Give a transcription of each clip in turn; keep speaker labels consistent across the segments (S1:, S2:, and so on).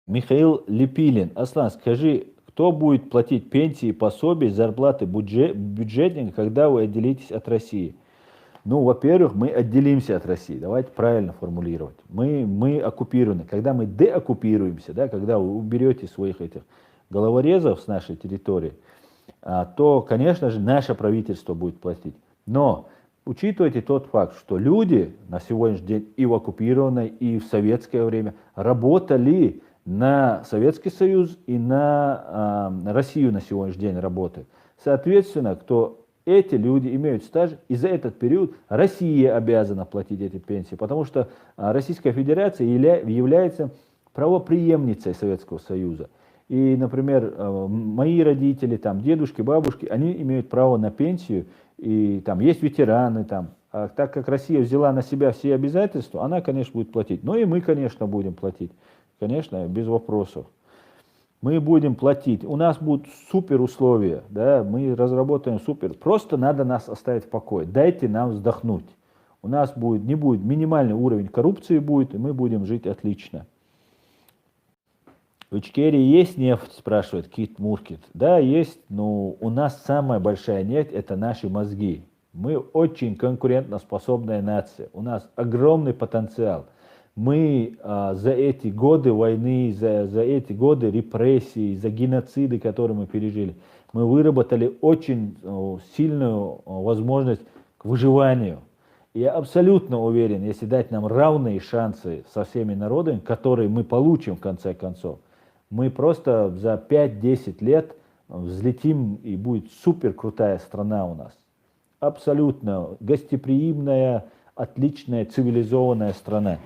S1: Михаил Лепилин. Аслан, скажи, кто будет платить пенсии, пособия, зарплаты бюджетникам, когда вы отделитесь от России? Ну, во-первых, мы отделимся от России. Давайте правильно формулировать. Мы оккупированы. Когда мы деоккупируемся, да, когда вы уберете своих этих головорезов с нашей территории, то, конечно же, наше правительство будет платить. Но учитывайте тот факт, что люди на сегодняшний день и в оккупированной, и в советское время работали на Советский Союз и на Россию на сегодняшний день работают. Соответственно, эти люди имеют стаж, и за этот период Россия обязана платить эти пенсии, потому что Российская Федерация является правопреемницей Советского Союза. И, например, мои родители, там, дедушки, бабушки, они имеют право на пенсию, и там есть ветераны, там. А так как Россия взяла на себя все обязательства, она, конечно, будет платить. Но и мы, конечно, будем платить. Конечно, без вопросов. Мы будем платить. У нас будут супер условия, да, мы разработаем супер. Просто надо нас оставить в покое. Дайте нам вздохнуть. У нас не будет минимальный уровень коррупции будет, и мы будем жить отлично. В Ичкерии есть нефть, спрашивает Кит Муркит. Да, есть, но у нас самая большая нефть — это наши мозги. Мы очень конкурентоспособная нация. У нас огромный потенциал. Мы за эти годы войны, за эти годы репрессий, за геноциды, которые мы пережили, мы выработали очень сильную возможность к выживанию. Я абсолютно уверен, если дать нам равные шансы со всеми народами, которые мы получим в конце концов, мы просто за 5-10 лет взлетим, и будет супер крутая страна у нас. Абсолютно гостеприимная, отличная, цивилизованная страна.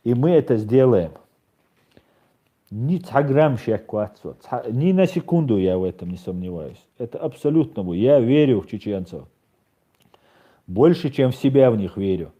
S1: И мы это сделаем. Ни на секунду я в этом не сомневаюсь. Это абсолютно будет. Я верю в чеченцев. Больше, чем в себя в них верю.